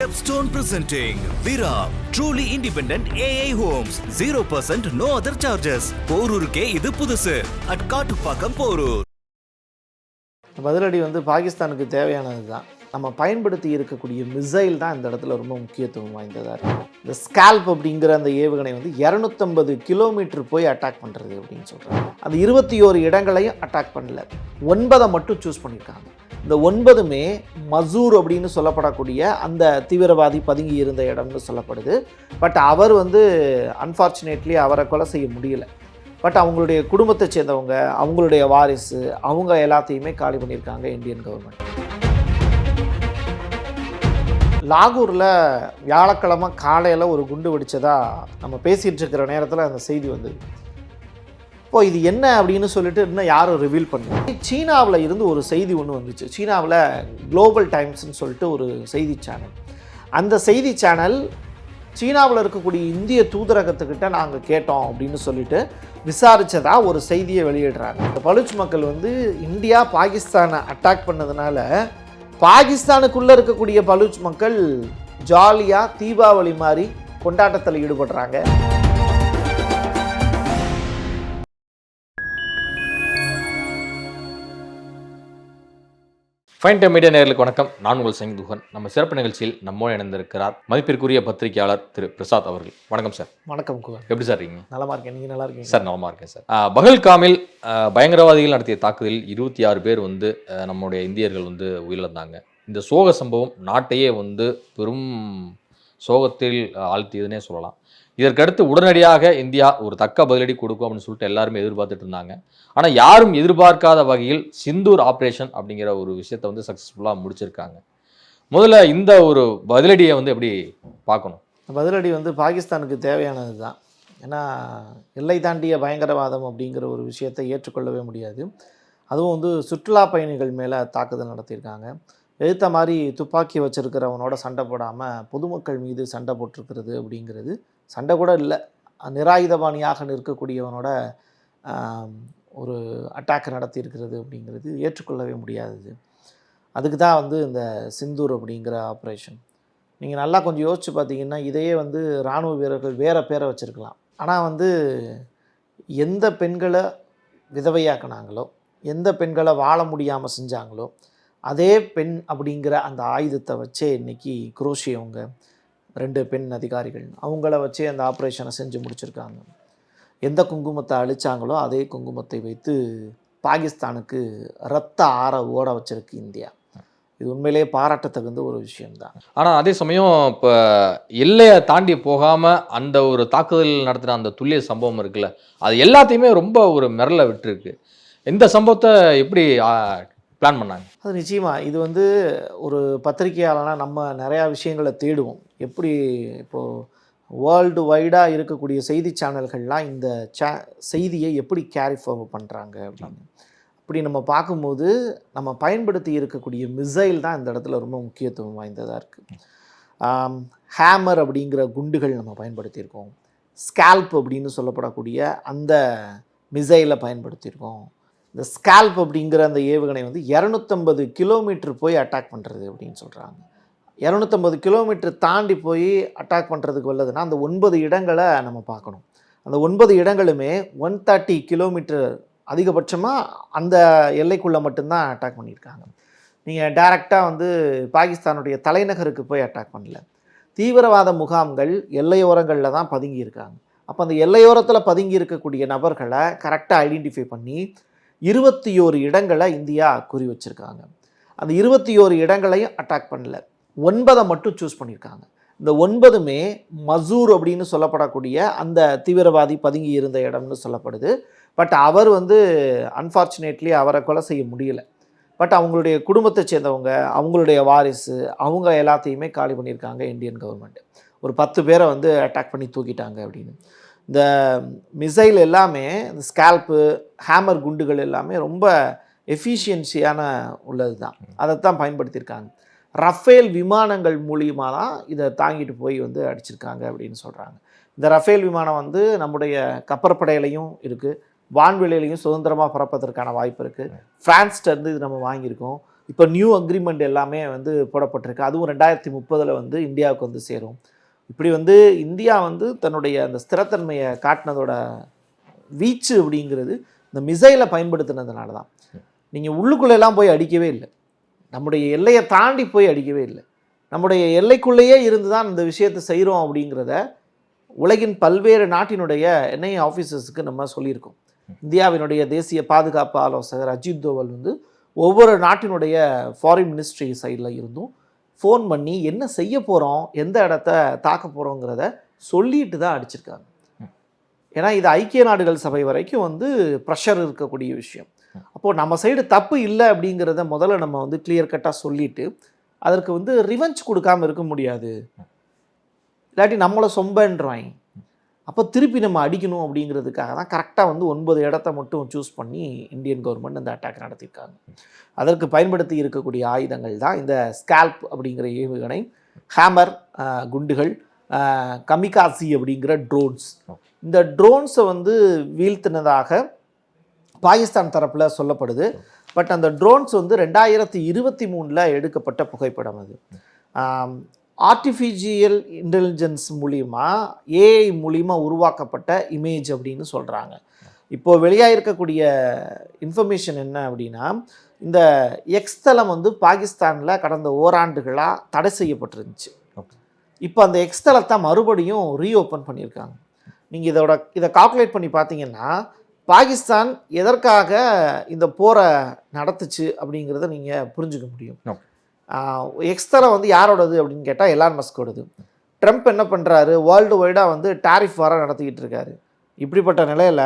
Stepstone presenting Vira, truly independent AI homes, 0% no other charges. போரூருக்கே இது புதுசு at Kattupakkam Porur. பதிலடி பாகிஸ்தானுக்கு தேவையானது தான். நம்ம பயன்படுத்தி இருக்கக்கூடிய மிசைல் தான் இந்த இடத்துல ரொம்ப முக்கியத்துவம் வாய்ந்ததாக இருக்குது. இந்த ஸ்கால்ப் அப்படிங்கிற அந்த ஏவுகணை 250 கிலோமீட்டர் போய் அட்டாக் பண்ணுறது அப்படின்னு சொல்கிறாங்க. அந்த 21 இடங்களையும் அட்டாக் பண்ணல, 9 மட்டும் சூஸ் பண்ணியிருக்காங்க. இந்த 9மே மசூர் அப்படின்னு சொல்லப்படக்கூடிய அந்த தீவிரவாதி பதுங்கி இருந்த இடம்னு சொல்லப்படுது. பட் அவர் அன்ஃபார்ச்சுனேட்லி அவரை கொலை செய்ய முடியல. பட் அவங்களுடைய குடும்பத்தை சேர்ந்தவங்க, அவங்களுடைய வாரிசு, அவங்க எல்லாத்தையுமே காலி பண்ணியிருக்காங்க இந்தியன் கவர்மெண்ட். லாகூரில் வியாழக்கிழமை காலையில் ஒரு குண்டு வெடித்ததாக நம்ம பேசிகிட்டு இருக்கிற நேரத்தில் அந்த செய்தி வந்தது. இப்போ இது என்ன அப்படின்னு சொல்லிட்டு இன்னும் யாரும் ரிவீல் பண்ணல. சீனாவில் இருந்து ஒரு செய்தி ஒன்று வந்துச்சு. சீனாவில் குளோபல் டைம்ஸ்ன்னு சொல்லிட்டு ஒரு செய்தி சேனல். அந்த செய்தி சேனல் சீனாவில் இருக்கக்கூடிய இந்திய தூதரகத்துக்கிட்ட நாங்கள் கேட்டோம் அப்படின்னு சொல்லிட்டு விசாரித்ததா ஒரு செய்தியை வெளியிடுறாங்க. இந்த பலூச் மக்கள் இந்தியா பாகிஸ்தானை அட்டாக் பண்ணதுனால பாகிஸ்தானுக்குள்ளே இருக்கக்கூடிய பலூச் மக்கள் ஜாலியாக தீபாவளி மாதிரி கொண்டாட்டத்தில் ஈடுபடுறாங்க. ஃபைன் டைம் மீடியா நேயர்களுக்கு வணக்கம். நான் உங்கள் சங்கிதுகன். நம்ம சிறப்பு நிகழ்ச்சியில் நம்மோடு இணைந்திருக்கிறார் மதிப்பிற்குரிய பத்திரிகையாளர் திரு பிரசாத் அவர்கள். வணக்கம் சார். வணக்கம் குகன். எப்படி சார் இருக்கீங்க? நலமா இருக்கேன். நீங்கள் நல்லா இருக்கீங்க? சார் நலமா இருக்கேன் சார். பகல்காமில் பயங்கரவாதிகள் நடத்திய தாக்குதலில் 26 பேர் நம்முடைய இந்தியர்கள் உயிரிழந்தாங்க. இந்த சோக சம்பவம் நாட்டையே பெரும் சோகத்தில் ஆழ்த்தியதுன்னே சொல்லலாம். இதற்கடுத்து உடனடியாக இந்தியா ஒரு தக்க பதிலடி கொடுக்கும் அப்படின்னு சொல்லிட்டு எல்லாருமே எதிர்பார்த்துட்டு இருந்தாங்க. ஆனால் யாரும் எதிர்பார்க்காத வகையில் சிந்தூர் ஆப்ரேஷன் அப்படிங்கிற ஒரு விஷயத்தை சக்ஸஸ்ஃபுல்லாக முடிச்சிருக்காங்க. முதல்ல இந்த ஒரு பதிலடியை எப்படி பார்க்கணும்? பதிலடி பாகிஸ்தானுக்கு தேவையானது தான். ஏன்னா எல்லை தாண்டிய பயங்கரவாதம் அப்படிங்கிற ஒரு விஷயத்தை ஏற்றுக்கொள்ளவே முடியாது. அதுவும் சுற்றுலா பயணிகள் மேலே தாக்குதல் நடத்தியிருக்காங்க. எழுத்த மாதிரி துப்பாக்கி வச்சுருக்கிறவனோட சண்டை போடாமல் பொதுமக்கள் மீது சண்டை போட்டிருக்கிறது அப்படிங்கிறது, சண்டை கூட இல்லை, நிராயுதபாணியாக நிற்கக்கூடியவனோட ஒரு அட்டாக் நடத்தியிருக்கிறது அப்படிங்கிறது ஏற்றுக்கொள்ளவே முடியாதது. அதுக்கு தான் இந்த சிந்தூர் அப்படிங்கிற ஆப்ரேஷன். நீங்கள் நல்லா கொஞ்சம் யோசித்து பார்த்தீங்கன்னா இதையே இராணுவ வீரர்கள் வேறு பேரை வச்சுருக்கலாம். ஆனால் எந்த பெண்களை விதவையாக்கினாங்களோ, எந்த பெண்களை வாழ முடியாமல் செஞ்சாங்களோ, அதே பெண் அப்படிங்கிற அந்த ஆயுதத்தை வச்சே இன்றைக்கி குரோஷி அவங்க 2 பெண் அதிகாரிகள் அவங்கள வச்சே அந்த ஆப்ரேஷனை செஞ்சு முடிச்சிருக்காங்க. எந்த குங்குமத்தை அழிச்சாங்களோ அதே குங்குமத்தை வைத்து பாகிஸ்தானுக்கு ரத்த ஆற ஓட வச்சிருக்கு இந்தியா. இது உண்மையிலேயே பாராட்டத்தகுந்த ஒரு விஷயம்தான். ஆனால் அதே சமயம் இப்போ எல்லையை தாண்டி போகாமல் அந்த ஒரு தாக்குதல் நடத்தின அந்த துல்லிய சம்பவம் இருக்குல்ல, அது எல்லாத்தையுமே ரொம்ப ஒரு மிரள விட்டுருக்கு. இந்த சம்பவத்தை எப்படி பிளான் பண்ணாங்க? அது நிச்சயமாக இது ஒரு பத்திரிகையாளனா நம்ம நிறையா விஷயங்களை தேடுவோம். எப்படி இப்போது வேர்ல்டு வைடாக இருக்கக்கூடிய செய்தி சேனல்கள்லாம் இந்த செய்தியை எப்படி கேரி ஃபார்வர்ட் பண்ணுறாங்க அப்படின்னு. அப்படி நம்ம பார்க்கும்போது நம்ம பயன்படுத்தி இருக்கக்கூடிய மிசைல் தான் இந்த இடத்துல ரொம்ப முக்கியத்துவம் வாய்ந்ததாக இருக்குது. ஹேமர் அப்படிங்கிற குண்டுகள் நம்ம பயன்படுத்தியிருக்கோம். ஸ்கால்ப் அப்படின்னு சொல்லப்படக்கூடிய அந்த மிசைலை பயன்படுத்தியிருக்கோம். இந்த ஸ்கால்ப் அப்படிங்கிற அந்த ஏவுகணை 250 கிலோமீட்டர் போய் அட்டாக் பண்ணுறது அப்படின்னு சொல்கிறாங்க. 250 கிலோமீட்டர் தாண்டி போய் அட்டாக் பண்ணுறதுக்கு வல்லதுன்னா அந்த 9 இடங்களை நம்ம பார்க்கணும். அந்த 9 இடங்களுமே 130 கிலோமீட்டர் அதிகபட்சமாக அந்த எல்லைக்குள்ளே மட்டும்தான் அட்டாக் பண்ணியிருக்காங்க. நீங்கள் டைரெக்டாக பாகிஸ்தானுடைய தலைநகருக்கு போய் அட்டாக் பண்ணல. தீவிரவாத முகாம்கள் எல்லையோரங்களில் தான் பதுங்கி இருக்காங்க. அப்போ அந்த எல்லையோரத்தில் பதுங்கி இருக்கக்கூடிய நபர்களை கரெக்டாக ஐடென்டிஃபை பண்ணி 21 இடங்களை இந்தியா குறி வச்சுருக்காங்க. அந்த 21 இடங்களையும் அட்டாக் பண்ணல, 9 மட்டும் சூஸ் பண்ணியிருக்காங்க. இந்த 9மே மசூர் அப்படின்னு சொல்லப்படக்கூடிய அந்த தீவிரவாதி பதுங்கி இருந்த இடம்னு சொல்லப்படுது. பட் அவர் அன்ஃபார்ச்சுனேட்லி அவரை கொலை செய்ய முடியல. பட் அவங்களுடைய குடும்பத்தை சேர்ந்தவங்க, அவங்களுடைய வாரிசு, அவங்க எல்லாத்தையுமே காலி பண்ணியிருக்காங்க இந்தியன் கவர்மெண்ட். ஒரு 10 பேரை அட்டாக் பண்ணி தூக்கிட்டாங்க அப்படின்னு. இந்த மிசைல் எல்லாமே, இந்த ஸ்கால்ப்பு, ஹேமர் குண்டுகள் எல்லாமே ரொம்ப எஃபிஷியன்சியான உள்ளது தான். அதைத்தான் பயன்படுத்தியிருக்காங்க. ரஃபேல் விமானங்கள் மூலியமாக தான் இதை தாங்கிட்டு போய் அடிச்சிருக்காங்க அப்படின்னு சொல்கிறாங்க. இந்த ரஃபேல் விமானம் நம்முடைய கப்பற்படையிலையும் இருக்குது, வான்வெளியிலையும் சுதந்திரமாக பறப்பதற்கான வாய்ப்பு இருக்குது. ஃப்ரான்ஸ்கிட்டேருந்து இது நம்ம வாங்கியிருக்கோம். இப்போ நியூ அக்ரிமெண்ட் எல்லாமே வந்து போடப்பட்டிருக்கு. அதுவும் 2030 வந்து இந்தியாவுக்கு வந்து சேரும். இப்படி வந்து இந்தியா வந்து தன்னுடைய அந்த ஸ்திரத்தன்மையை காட்டினதோட வீச்சு அப்படிங்கிறது இந்த மிசைலை பயன்படுத்தினதுனால தான். நீங்கள் உள்ளுக்குள்ளெல்லாம் போய் அடிக்கவே இல்லை, நம்முடைய எல்லையை தாண்டி போய் அடிக்கவே இல்லை, நம்முடைய எல்லைக்குள்ளேயே இருந்து தான் இந்த விஷயத்தை செய்கிறோம் அப்படிங்கிறத உலகின் பல்வேறு நாட்டினுடைய என்ஐஏ ஆஃபீஸர்ஸுக்கு நம்ம சொல்லியிருக்கோம். இந்தியாவினுடைய தேசிய பாதுகாப்பு ஆலோசகர் அஜித் தோவல் வந்து ஒவ்வொரு நாட்டினுடைய ஃபாரின் மினிஸ்ட்ரி சைடில் இருந்தும் ஃபோன் பண்ணி என்ன செய்ய போகிறோம், எந்த இடத்த தாக்க போகிறோங்கிறத சொல்லிட்டு தான் அடிச்சிருக்காங்க. ஏன்னா இது ஐக்கிய நாடுகள் சபை வரைக்கும் வந்து ப்ரெஷர் இருக்கக்கூடிய விஷயம். அப்போது நம்ம சைடு தப்பு இல்லை அப்படிங்கிறத முதல்ல நம்ம வந்து கிளியர் கட்டாக சொல்லிவிட்டு அதற்கு வந்து ரிவெஞ்ச் கொடுக்காமல் இருக்க முடியாது. இல்லாட்டி நம்மளை சொம்பன்றாங்க. அப்போ திருப்பி நம்ம அடிக்கணும் அப்படிங்கிறதுக்காக தான் கரெக்டாக வந்து 9 இடத்த மட்டும் சூஸ் பண்ணி இந்தியன் கவர்மெண்ட் இந்த அட்டாக் நடத்தியிருக்காங்க. அதற்கு பயன்படுத்தி இருக்கக்கூடிய ஆயுதங்கள் தான் இந்த ஸ்கால்ப் அப்படிங்கிற ஏவுகணை, ஹேமர் குண்டுகள், கமிகாசி அப்படிங்கிற ட்ரோன்ஸ். இந்த ட்ரோன்ஸை வந்து வீழ்த்தினதாக பாகிஸ்தான் தரப்பில் சொல்லப்படுது. பட் அந்த ட்ரோன்ஸ் வந்து 2023 எடுக்கப்பட்ட புகைப்படம். அது ஆர்டிஃபிஷியல் இன்டெலிஜென்ஸ் மூலிமா, ஏஐ மூலிமா உருவாக்கப்பட்ட இமேஜ் அப்படின்னு சொல்கிறாங்க. இப்போது வெளியாகிருக்கக்கூடிய இன்ஃபர்மேஷன் என்ன அப்படின்னா, இந்த எக்ஸ் தளம் வந்து பாகிஸ்தானில் கடந்த ஓராண்டுகளாக தடை செய்யப்பட்டிருந்துச்சு. இப்போ அந்த எக்ஸ் தளத்தை மறுபடியும் ரீஓப்பன் பண்ணியிருக்காங்க. நீங்கள் இதை கால்குலேட் பண்ணி பார்த்தீங்கன்னா பாகிஸ்தான் எதற்காக இந்த போரை நடத்துச்சு அப்படிங்கிறத நீங்கள் புரிஞ்சுக்க முடியும். எக்ஸ் தளம் வந்து யாரோடது அப்படின்னு கேட்டால் எலான் மஸ்கோடது. ட்ரம்ப் என்ன பண்ணுறாரு, வேர்ல்டு வைடாக வந்து டாரிஃப் வாரம் நடத்திக்கிட்டு இருக்காரு. இப்படிப்பட்ட நிலையில்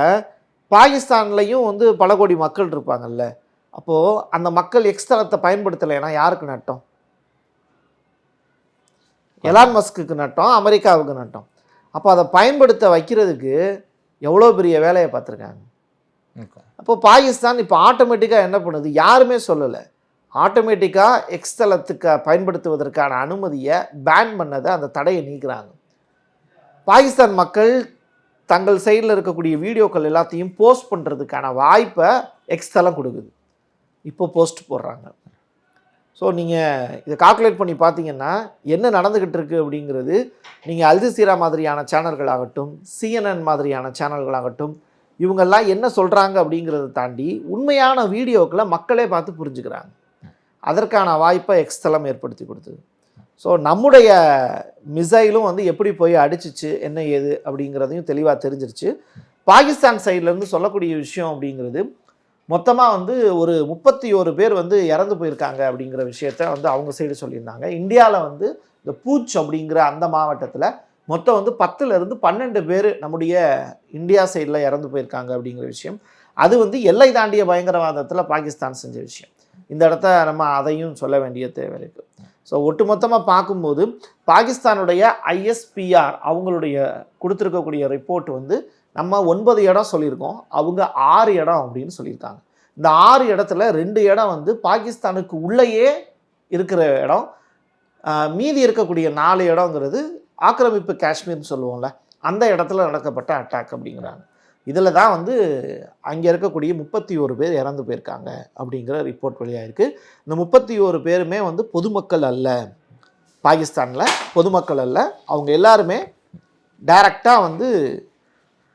பாகிஸ்தான்லேயும் வந்து பல கோடி மக்கள் இருப்பாங்கல்ல, அப்போது அந்த மக்கள் எக்ஸ் தளத்தை பயன்படுத்தலைன்னா யாருக்கு நட்டம்? எலான் மஸ்க்கு நட்டம், அமெரிக்காவுக்கு நட்டம். அப்போ அதை பயன்படுத்த வைக்கிறதுக்கு எவ்வளோ பெரிய வேலையை பார்த்துருக்காங்க. அப்போ பாகிஸ்தான் இப்போ ஆட்டோமேட்டிக்காக என்ன பண்ணுது, யாருமே சொல்லலை, ஆட்டோமேட்டிக்காக எக்ஸ் தளத்துக்கு பயன்படுத்துவதற்கான அனுமதியை பேன் பண்ணதை, அந்த தடையை நீக்கிறாங்க. பாகிஸ்தான் மக்கள் தங்கள் சைடில் இருக்கக்கூடிய வீடியோக்கள் எல்லாத்தையும் போஸ்ட் பண்ணுறதுக்கான வாய்ப்பை எக்ஸ் தளம் கொடுக்குது. இப்போ போஸ்ட் போடுறாங்க. ஸோ நீங்கள் இதை கால்குலேட் பண்ணி பார்த்தீங்கன்னா என்ன நடந்துக்கிட்டு இருக்குது அப்படிங்கிறது, நீங்கள் அல் ஜசீரா மாதிரியான சேனல்களாகட்டும், CNN மாதிரியான சேனல்களாகட்டும், இவங்கெல்லாம் என்ன சொல்கிறாங்க அப்படிங்கிறத தாண்டி உண்மையான வீடியோக்களை மக்களே பார்த்து புரிஞ்சுக்கிறாங்க. அதற்கான வாய்ப்பை எக்ஸ் தளம் ஏற்படுத்தி கொடுத்தது. ஸோ நம்முடைய மிசைலும் வந்து எப்படி போய் அடிச்சிச்சு, என்ன ஏது அப்படிங்கிறதையும் தெளிவாக தெரிஞ்சிருச்சு. பாகிஸ்தான் சைட்லேருந்து சொல்லக்கூடிய விஷயம் அப்படிங்கிறது, மொத்தமாக வந்து ஒரு 31 பேர் வந்து இறந்து போயிருக்காங்க அப்படிங்கிற விஷயத்த வந்து அவங்க சைடு சொல்லியிருந்தாங்க. இந்தியாவில் வந்து இந்த பூச் அப்படிங்கிற அந்த மாவட்டத்தில் மொத்தம் வந்து 10லேருந்து 12 பேர் நம்முடைய இந்தியா சைடில் இறந்து போயிருக்காங்க அப்படிங்கிற விஷயம். அது வந்து எல்லை தாண்டிய பயங்கரவாதத்தில் பாகிஸ்தான் செஞ்ச விஷயம். இந்த இடத்த நம்ம அதையும் சொல்ல வேண்டிய தேவை இருக்குது. ஸோ ஒட்டுமொத்தமாக பார்க்கும்போது பாகிஸ்தானுடைய ISPR அவங்களுடைய கொடுத்துருக்கக்கூடிய ரிப்போர்ட் வந்து நம்ம 9 இடம் சொல்லியிருக்கோம், அவங்க 6 இடம் அப்படின்னு சொல்லியிருக்காங்க. இந்த 6 இடத்துல 2 இடம் வந்து பாகிஸ்தானுக்கு உள்ளேயே இருக்கிற இடம், மீதி இருக்கக்கூடிய 4 இடங்கிறது ஆக்கிரமிப்பு காஷ்மீர்னு சொல்லுவோம்ல, அந்த இடத்துல நடக்கப்பட்ட அட்டாக் அப்படிங்கிறாங்க. இதில் தான் வந்து அங்கே இருக்கக்கூடிய 31 பேர் இறந்து போயிருக்காங்க அப்படிங்கிற ரிப்போர்ட் வெளியாகிருக்கு. இந்த 31 பேருமே வந்து பொதுமக்கள் அல்ல, பாகிஸ்தானில் பொதுமக்கள் அல்ல, அவங்க எல்லாருமே டைரக்டாக வந்து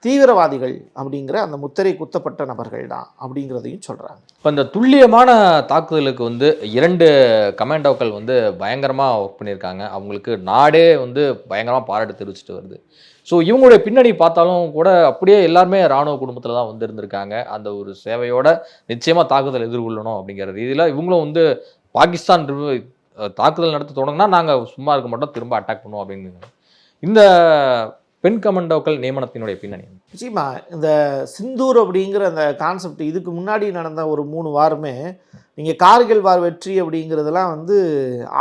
தீவிரவாதிகள் அப்படிங்கிற அந்த முத்திரை குத்தப்பட்ட நபர்கள் தான் அப்படிங்கிறதையும் சொல்கிறாங்க. இப்போ இந்த துல்லியமான தாக்குதலுக்கு வந்து 2 கமாண்டோக்கள் வந்து பயங்கரமாக ஒர்க் பண்ணியிருக்காங்க. அவங்களுக்கு நாடே வந்து பயங்கரமாக பாராட்டு தெரிவிச்சுட்டு வருது. ஸோ இவங்களுடைய பின்னணி பார்த்தாலும் கூட அப்படியே எல்லாருமே இராணுவ குடும்பத்தில் தான் வந்து இருந்திருக்காங்க. அந்த ஒரு சேவையோட நிச்சயமாக தாக்குதல் எதிர்கொள்ளணும் அப்படிங்கிற ரீதியில் இவங்களும் வந்து பாகிஸ்தான் தாக்குதல் நடத்த தொடங்கினா நாங்கள் சும்மா இருக்க மாட்டோம், திரும்ப அட்டாக் பண்ணுவோம் அப்படிங்கிறாங்க. இந்த பெண் கமாண்டோக்கள் நியமனத்தினுடைய பின்னணி நிச்சயமா இந்த சிந்தூர் அப்படிங்கிற அந்த கான்செப்ட் இதுக்கு முன்னாடி நடந்த ஒரு 3 வாரமே நீங்கள் கார்கில் வார் வெற்றி அப்படிங்கிறதெல்லாம் வந்து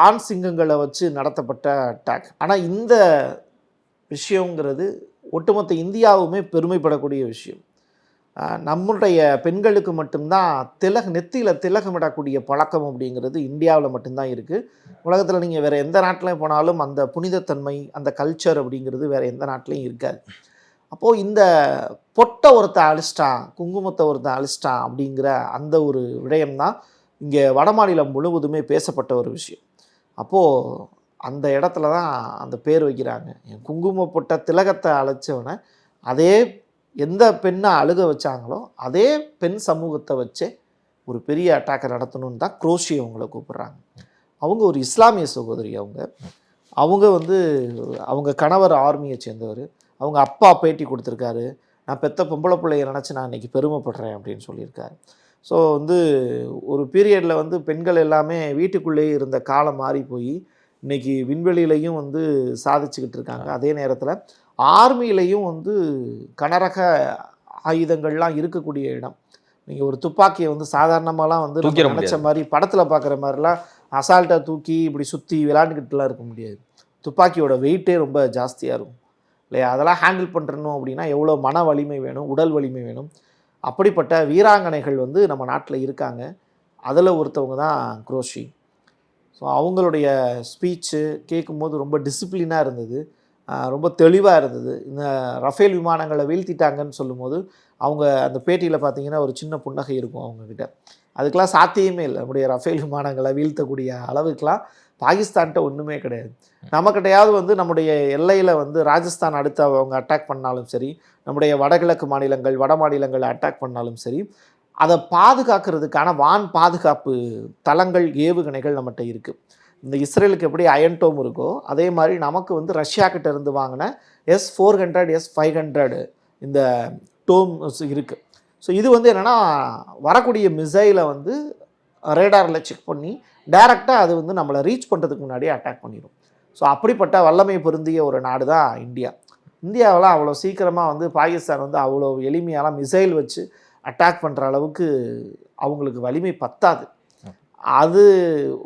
ஆண் சிங்கங்களை வச்சு நடத்தப்பட்ட அட்டாக். ஆனால் இந்த விஷயங்கிறது ஒட்டுமொத்த இந்தியாவுமே பெருமைப்படக்கூடிய விஷயம். நம்முடைய பெண்களுக்கு மட்டும்தான் நெத்தியில் திலகமிடக்கூடிய பழக்கம் அப்படிங்கிறது இந்தியாவில் மட்டும்தான் இருக்குது. உலகத்தில் நீங்கள் வேறு எந்த நாட்டிலையும் போனாலும் அந்த புனிதத்தன்மை, அந்த கல்ச்சர் அப்படிங்கிறது வேறு எந்த நாட்டிலையும் இருக்காது. அப்போது இந்த பொட்டை ஒருத்தன் அழிச்சிட்டான், குங்குமத்தை ஒருத்தன் அழிச்சிட்டான் அப்படிங்கிற அந்த ஒரு விடயம்தான் இங்கே வடமாநிலம் முழுவதுமே பேசப்பட்ட ஒரு விஷயம். அப்போது அந்த இடத்துல தான் அந்த பேர் வைக்கிறாங்க. என் குங்குமப்பட்ட திலகத்தை அழைச்சவனை அதே எந்த பெண்ணை அழுக வச்சாங்களோ அதே பெண் சமூகத்தை வச்சே ஒரு பெரிய அட்டாக்கை நடத்தணும்னு தான் குரோஷி அவங்கள கூப்பிட்றாங்க. அவங்க ஒரு இஸ்லாமிய சகோதரி. அவங்க வந்து அவங்க கணவர் ஆர்மியை சேர்ந்தவர். அவங்க அப்பா பேட்டி கொடுத்துருக்காரு. நான் பெத்த பொம்பளை பிள்ளைய நினச்சி நான் இன்றைக்கி பெருமைப்படுறேன் அப்படின்னு சொல்லியிருக்காரு. ஸோ வந்து ஒரு பீரியடில் வந்து பெண்கள் எல்லாமே வீட்டுக்குள்ளேயே இருந்த காலம் மாறி போய் இன்றைக்கி விண்வெளியிலையும் வந்து சாதிச்சுக்கிட்டு இருக்காங்க. அதே நேரத்தில் ஆர்மியிலையும் வந்து கனரக ஆயுதங்கள்லாம் இருக்கக்கூடிய இடம். நீங்கள் ஒரு துப்பாக்கியை வந்து சாதாரணமாலாம் வந்து நினச்ச மாதிரி படத்தில் பார்க்குற மாதிரிலாம் அசால்ட்டாக தூக்கி இப்படி சுற்றி விளையாண்டுக்கிட்டுலாம் இருக்க முடியாது. துப்பாக்கியோட வெயிட்டே ரொம்ப ஜாஸ்தியாக இருக்கும் இல்லையா? அதெல்லாம் ஹேண்டில் பண்ணுறணும் அப்படின்னா எவ்வளோ மன வலிமை வேணும், உடல் வலிமை வேணும். அப்படிப்பட்ட வீராங்கனைகள் வந்து நம்ம நாட்டில் இருக்காங்க. அதில் ஒருத்தவங்க தான் குரோஷி. ஸோ அவங்களுடைய ஸ்பீச்சு கேட்கும்போது ரொம்ப டிசிப்ளினாக இருந்தது, ரொம்ப தெளிவாக இருந்தது. இந்த ரஃபேல் விமானங்களை வீழ்த்திட்டாங்கன்னு சொல்லும்போது அவங்க அந்த பேட்டியில் பார்த்தீங்கன்னா ஒரு சின்ன புன்னகை இருக்கும் அவங்கக்கிட்ட. அதுக்கெலாம் சாத்தியமே இல்லை. நம்முடைய ரஃபேல் விமானங்களை வீழ்த்தக்கூடிய அளவுக்கெலாம் பாகிஸ்தான்கிட்ட ஒன்றுமே கிடையாது. நம்மக்கிட்டையாவது வந்து நம்முடைய எல்லையில் வந்து ராஜஸ்தான் அடுத்து அவங்க அட்டாக் பண்ணாலும் சரி, நம்முடைய வடகிழக்கு மாநிலங்கள் வட மாநிலங்களை அட்டாக் பண்ணாலும் சரி, அதை பாதுகாக்கிறதுக்கான வான் பாதுகாப்பு தளங்கள் ஏவுகணைகள் நம்மகிட்ட இருக்குது. இந்த இஸ்ரேலுக்கு எப்படி அயன்டோம் இருக்கோ அதே மாதிரி நமக்கு வந்து ரஷ்யா கிட்ட இருந்து வாங்கின S-400 S-500 இந்த டோம்ஸ் இருக்குது. ஸோ இது வந்து என்னென்னா வரக்கூடிய மிசைலை வந்து ரேடாரில் செக் பண்ணி டைரெக்டாக அது வந்து நம்மளை ரீச் பண்ணுறதுக்கு முன்னாடியே அட்டாக் பண்ணிடும். ஸோ அப்படிப்பட்ட வல்லமை பொருந்திய ஒரு நாடு தான் இந்தியா. இந்தியாவில் அவ்வளோ சீக்கிரமாக வந்து பாகிஸ்தான் வந்து அவ்வளோ எளிமையாலாம் மிசைல் வச்சு அட்டாக் பண்ணுற அளவுக்கு அவங்களுக்கு வலிமை பத்தாது. அது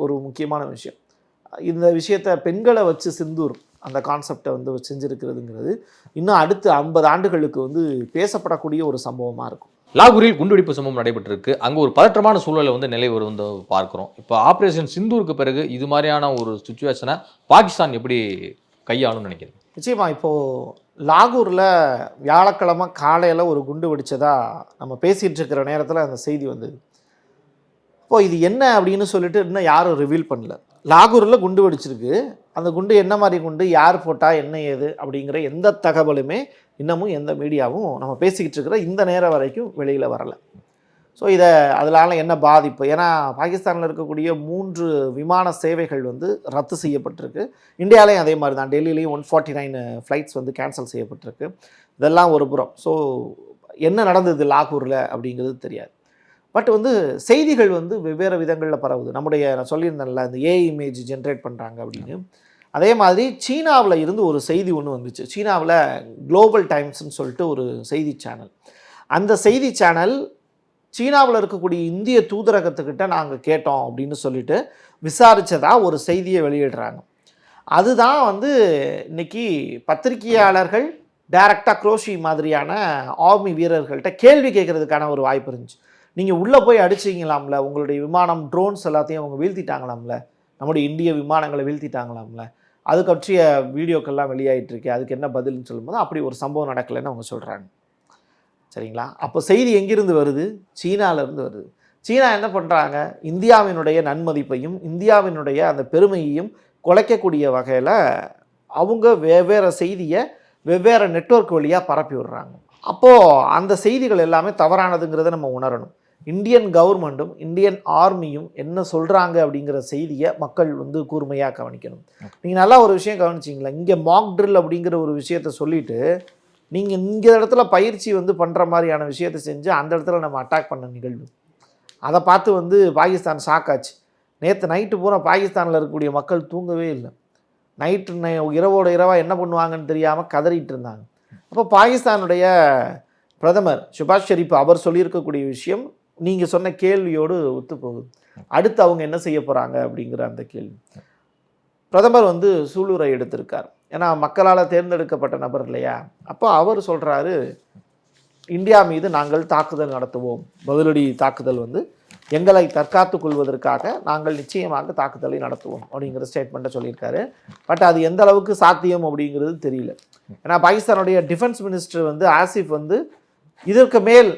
ஒரு முக்கியமான விஷயம். இந்த விஷயத்தை பெண்களை வச்சு சிந்தூர் அந்த கான்செப்டை வந்து செஞ்சுருக்கிறதுங்கிறது இன்னும் அடுத்த 50 ஆண்டுகளுக்கு வந்து பேசப்படக்கூடிய ஒரு சம்பவமாக இருக்கும். லாகூரில் குண்டுவெடிப்பு சம்பவம் நடைபெற்றிருக்கு. அங்கே ஒரு பதற்றமான சூழலை வந்து நிலை வந்து பார்க்குறோம். இப்போ ஆப்ரேஷன் சிந்தூருக்கு பிறகு இது மாதிரியான ஒரு சுச்சுவேஷனை பாகிஸ்தான் எப்படி கையாளும்னு நினைக்கிறேன்? நிச்சயமாக இப்போது லாகூரில் வியாழக்கிழமை காலையில் ஒரு குண்டு வெடித்ததா நம்ம பேசிகிட்டு இருக்கிற நேரத்தில் அந்த செய்தி வந்தது. இப்போது இது என்ன அப்படின்னு சொல்லிட்டு இன்னும் யாரும் ரிவீல் பண்ணல. லாகூரில் குண்டு வெடிச்சிருக்கு. அந்த குண்டு என்ன மாதிரி குண்டு, யார் போட்டால் என்ன ஏது அப்படிங்கிற எந்த தகவலுமே இன்னமும் எந்த மீடியாவும் நம்ம பேசிக்கிட்டு இருக்கிற இந்த நேரம் வரைக்கும் வெளியில் வரலை. ஸோ இதை அதனால என்ன பாதிப்பு? ஏன்னா பாகிஸ்தானில் இருக்கக்கூடிய 3 விமான சேவைகள் வந்து ரத்து செய்யப்பட்டிருக்கு. இந்தியாவிலையும் அதே மாதிரி தான். டெல்லியிலையும் 149 ஃப்ளைட்ஸ் வந்து கேன்சல் செய்யப்பட்டிருக்கு. இதெல்லாம் ஒரு புறம். ஸோ என்ன நடந்தது லாகூரில் அப்படிங்கிறது தெரியாது. பட் வந்து செய்திகள் வந்து வெவ்வேறு விதங்களில் பரவுது. நான் சொல்லியிருந்தேன்ல இந்த ஏஐ இமேஜ் ஜென்ரேட் பண்ணுறாங்க அப்படின்னு. அதே மாதிரி சீனாவில் இருந்து ஒரு செய்தி ஒன்று வந்துச்சு. சீனாவில் குளோபல் டைம்ஸ்ன்னு சொல்லிட்டு ஒரு செய்தி சேனல். அந்த செய்தி சேனல் சீனாவில் இருக்கக்கூடிய இந்திய தூதரகத்துக்கிட்ட நாங்கள் கேட்டோம் அப்படின்னு சொல்லிட்டு விசாரித்ததா ஒரு செய்தியை வெளியிடுறாங்க. அதுதான் வந்து இன்றைக்கி பத்திரிகையாளர்கள் டைரெக்டாக குரோஷி மாதிரியான ஆர்மி வீரர்கள்ட்ட கேள்வி கேட்குறதுக்கான ஒரு வாய்ப்பு இருந்துச்சு. நீங்கள் உள்ளே போய் அடிச்சிங்களாம்ல, உங்களுடைய விமானம் ட்ரோன்ஸ் எல்லாத்தையும் அவங்க வீழ்த்திட்டாங்களாம்ல, நம்முடைய இந்திய விமானங்களை வீழ்த்திட்டாங்களாம்ல, அது பற்றிய வீடியோக்கள்லாம் வெளியாகிட்டுருக்கு, அதுக்கு என்ன பதில்னு சொல்லும்போது அப்படி ஒரு சம்பவம் நடக்கலைன்னு அவங்க சொல்கிறாங்க. சரிங்களா? அப்போ செய்தி எங்கிருந்து வருது? சீனாவிலேருந்து வருது. சீனா என்ன பண்ணுறாங்க? இந்தியாவினுடைய நன்மதிப்பையும் இந்தியாவினுடைய அந்த பெருமையையும் குலைக்கக்கூடிய வகையில் அவங்க வெவ்வேறு செய்தியை வெவ்வேறு நெட்வொர்க் வழியாக பரப்பி விடுறாங்க. அப்போது அந்த செய்திகள் எல்லாமே தவறானதுங்கிறத நம்ம உணரணும். இந்தியன் கவர்மெண்ட்டும் இந்தியன் ஆர்மியும் என்ன சொல்கிறாங்க அப்படிங்கிற செய்தியை மக்கள் வந்து கூர்மையாக கவனிக்கணும். நீங்கள் நல்லா ஒரு விஷயம் கவனிச்சிங்களா? இங்கே மாக் ட்ரில் அப்படிங்கிற ஒரு விஷயத்தை சொல்லிவிட்டு நீங்கள் இங்கே இடத்துல பயிற்சி வந்து பண்ணுற மாதிரியான விஷயத்தை செஞ்சு அந்த இடத்துல நம்ம அட்டாக் பண்ண நிகழ்வு. அதை பார்த்து வந்து பாகிஸ்தான் ஷாக்காச்சு. நேற்று நைட்டு பூரா பாகிஸ்தானில் இருக்கக்கூடிய மக்கள் தூங்கவே இல்லை. நைட்டு இரவோட இரவாக என்ன பண்ணுவாங்கன்னு தெரியாமல் கதறிட்டு இருந்தாங்க. அப்போ பாகிஸ்தானுடைய பிரதமர் ஷெபாஸ் ஷெரீப் அவர் சொல்லியிருக்கக்கூடிய விஷயம் நீங்கள் சொன்ன கேள்வியோடு ஒத்து போகுது. அடுத்து அவங்க என்ன செய்ய போகிறாங்க அப்படிங்கிற அந்த கேள்வி. பிரதமர் வந்து சூளுரை எடுத்திருக்கார். ஏன்னா மக்களால் தேர்ந்தெடுக்கப்பட்ட நபர் இல்லையா? அப்போ அவர் சொல்கிறாரு, இந்தியா மீது நாங்கள் தாக்குதல் நடத்துவோம், பதிலடி தாக்குதல் வந்து எங்களை தற்காத்து கொள்வதற்காக நாங்கள் நிச்சயமாக தாக்குதலை நடத்துவோம் அப்படிங்கிற ஸ்டேட்மெண்ட்டை சொல்லியிருக்காரு. பட் அது எந்த அளவுக்கு சாத்தியம் அப்படிங்கிறது தெரியல. ஏன்னா பாகிஸ்தானுடைய டிஃபென்ஸ் மினிஸ்டர் வந்து ஆசிஃப் வந்து இதற்கு மேல்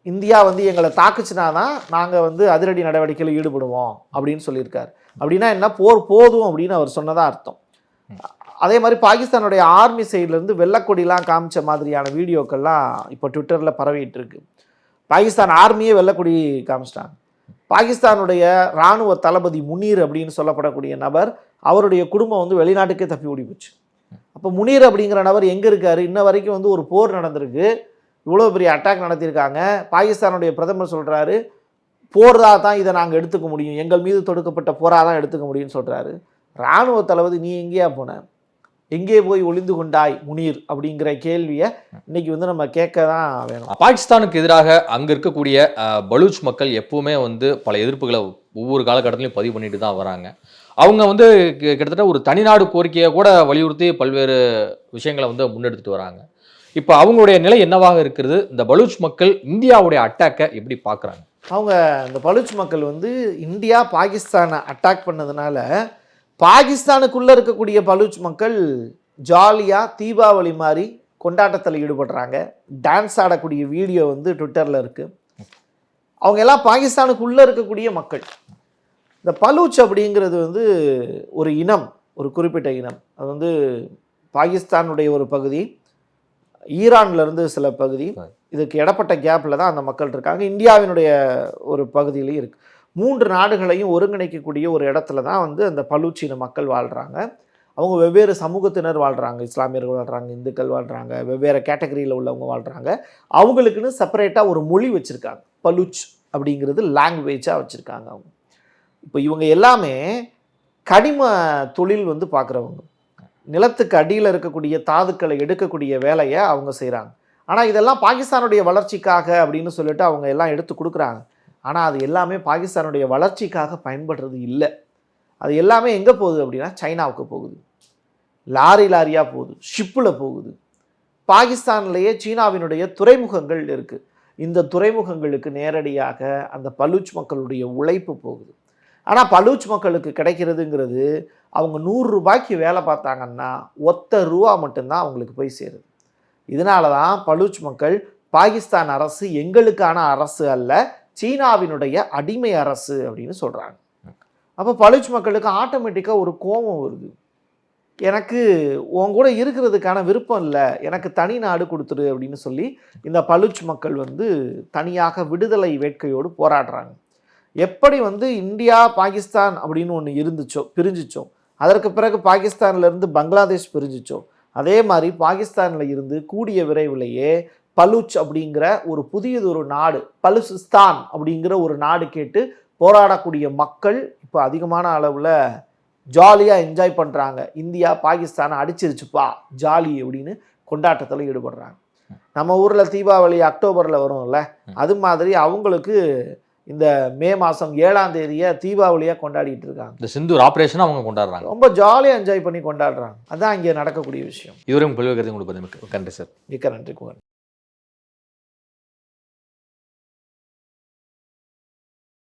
இந்தியா வந்து எங்களை தாக்குச்சுனா தான் நாங்கள் வந்து அதிரடி நடவடிக்கையில் ஈடுபடுவோம் அப்படின்னு சொல்லியிருக்காரு. அப்படின்னா என்ன, போர் போதும் அப்படின்னு அவர் சொன்னதாக அர்த்தம். அதே மாதிரி பாகிஸ்தானுடைய ஆர்மி சைட்லேருந்து வெள்ளக்கொடிலாம் காமிச்ச மாதிரியான வீடியோக்கள்லாம் இப்போ ட்விட்டரில் பரவிட்டு இருக்கு. பாகிஸ்தான் ஆர்மியே வெள்ளக்கொடி காமிச்சிட்டாங்க. பாகிஸ்தானுடைய இராணுவ தளபதி முனீர் அப்படின்னு சொல்லப்படக்கூடிய நபர், அவருடைய குடும்பம் வந்து வெளிநாட்டுக்கே தப்பி ஓடி போச்சு. அப்போ முனீர் அப்படிங்கிற நபர் எங்கே இருக்கார்? இன்ன வரைக்கும் வந்து ஒரு போர் நடந்திருக்கு, இவ்வளோ பெரிய அட்டாக் நடத்தியிருக்காங்க. பாகிஸ்தானுடைய பிரதமர் சொல்கிறாரு போர்தா தான் இதை நாங்கள் எடுத்துக்க முடியும், எங்கள் மீது தொடுக்கப்பட்ட போராக தான் எடுத்துக்க முடியும்னு சொல்கிறாரு. இராணுவ தளபதி நீ எங்கேயா போன, எங்கே போய் ஒளிந்து கொண்டாய் முனீர் அப்படிங்கிற கேள்வியை இன்னைக்கு வந்து நம்ம கேட்க தான் வேணும். பாகிஸ்தானுக்கு எதிராக அங்கே இருக்கக்கூடிய பலூச் மக்கள் எப்பவுமே வந்து பல எதிர்ப்புகளை ஒவ்வொரு காலகட்டத்திலையும் பதிவு பண்ணிட்டு தான் வராங்க. அவங்க வந்து கிட்டத்தட்ட ஒரு தனிநாடு கோரிக்கையை கூட வலியுறுத்தி பல்வேறு விஷயங்களை வந்து முன்னெடுத்துட்டு வராங்க. இப்போ அவங்களுடைய நிலை என்னவாக இருக்கிறது? இந்த பலூச் மக்கள் இந்தியாவுடைய அட்டாக்கை எப்படி பார்க்குறாங்க? அவங்க இந்த பலூச் மக்கள் வந்து இந்தியா பாகிஸ்தானை அட்டாக் பண்ணதுனால பாகிஸ்தானுக்குள்ளே இருக்கக்கூடிய பலூச் மக்கள் ஜாலியாக தீபாவளி மாதிரி கொண்டாட்டத்தில் ஈடுபடுறாங்க. டான்ஸ் ஆடக்கூடிய வீடியோ வந்து ட்விட்டரில் இருக்குது. அவங்க எல்லாம் பாகிஸ்தானுக்குள்ளே இருக்கக்கூடிய மக்கள். இந்த பலூச் அப்படிங்கிறது வந்து ஒரு இனம், ஒரு குறிப்பிட்ட இனம். அது வந்து பாகிஸ்தானுடைய ஒரு பகுதி, ஈரான்லேருந்து சில பகுதி, இதுக்கு இடப்பட்ட கேப்பில் தான் அந்த மக்கள் இருக்காங்க. இந்தியாவினுடைய ஒரு பகுதியிலையும் இருக்குது. 3 நாடுகளையும் ஒருங்கிணைக்கக்கூடிய ஒரு இடத்துல தான் வந்து அந்த பலூச்சின மக்கள் வாழ்கிறாங்க. அவங்க வெவ்வேறு சமூகத்தினர் வாழ்கிறாங்க. இஸ்லாமியர்கள் வாழ்கிறாங்க, இந்துக்கள் வாழ்கிறாங்க, வெவ்வேறு கேட்டகரியில் உள்ளவங்க வாழ்கிறாங்க. அவங்களுக்குன்னு செப்பரேட்டாக ஒரு மொழி வச்சுருக்காங்க. பலூச் அப்படிங்கிறது லாங்குவேஜாக வச்சுருக்காங்க அவங்க. இப்போ இவங்க எல்லாமே கனிம தொழில் வந்து பார்க்குறவங்க. நிலத்துக்கு அடியில் இருக்கக்கூடிய தாதுக்களை எடுக்கக்கூடிய வேலையை அவங்க செய்கிறாங்க. ஆனால் இதெல்லாம் பாகிஸ்தானுடைய வளர்ச்சிக்காக அப்படின்னு சொல்லிட்டு அவங்க எல்லாம் எடுத்து கொடுக்குறாங்க. ஆனால் அது எல்லாமே பாகிஸ்தானுடைய வளர்ச்சிக்காக பயன்படுறது இல்லை. அது எல்லாமே எங்கே போகுது அப்படின்னா சைனாவுக்கு போகுது, லாரியாக போகுது, ஷிப்பில் போகுது. பாகிஸ்தான்லேயே சீனாவினுடைய துறைமுகங்கள் இருக்குது. இந்த துறைமுகங்களுக்கு நேரடியாக அந்த பலூச் மக்களுடைய உழைப்பு போகுது. ஆனால் பலூச் மக்களுக்கு கிடைக்கிறதுங்கிறது அவங்க 100 ரூபாய்க்கு வேலை பார்த்தாங்கன்னா ஒத்த ரூபா மட்டும்தான் அவங்களுக்கு போய் சேருது. இதனால தான் பலூச் மக்கள் பாகிஸ்தான் அரசு எங்களுக்கான அரசு அல்ல, சீனாவினுடைய அடிமை அரசு அப்படின்னு சொல்கிறாங்க. அப்போ பலூச் மக்களுக்கு ஆட்டோமேட்டிக்காக ஒரு கோபம் வருது. எனக்கு உன் கூட இருக்கிறதுக்கான விருப்பம் இல்லை, எனக்கு தனி நாடு கொடுத்துரு அப்படின்னு சொல்லி இந்த பலூச் மக்கள் வந்து தனியாக விடுதலை வேட்கையோடு போராடுறாங்க. எப்படி வந்து இந்தியா பாகிஸ்தான் அப்படின்னு ஒன்று இருந்துச்சோ, பிரிஞ்சிச்சோ, அதற்கு பிறகு பாகிஸ்தான்லேருந்து பங்களாதேஷ் பிரிஞ்சிச்சோ, அதே மாதிரி பாகிஸ்தானில் இருந்து கூடிய விரைவிலேயே பலூச் அப்படிங்கிற ஒரு புதியதொரு நாடு, பலுசிஸ்தான் அப்படிங்கிற ஒரு நாடு கேட்டு போராடக்கூடிய மக்கள் இப்போ அதிகமான அளவில் ஜாலியாக என்ஜாய் பண்ணுறாங்க. இந்தியா பாகிஸ்தானை அடிச்சிருச்சுப்பா ஜாலி அப்படின்னு கொண்டாட்டத்தில் ஈடுபடுறாங்க. நம்ம ஊரில் தீபாவளி அக்டோபரில் வரும்ல, அது மாதிரி அவங்களுக்கு இந்த மே மாதம் 7ஆம் தேதியை தீபாவளியாக கொண்டாடிட்டு இருக்காங்க. இந்த சிந்தூர் ஆப்ரேஷனை அவங்க கொண்டாடுறாங்க, ரொம்ப ஜாலியாக என்ஜாய் பண்ணி கொண்டாடுறாங்க. அதுதான் இங்கே நடக்கக்கூடிய விஷயம். இதுவரையும் பல்வேறு கருத்து உங்களுக்கு நன்றி சார். மிக்க நன்றி குமார்.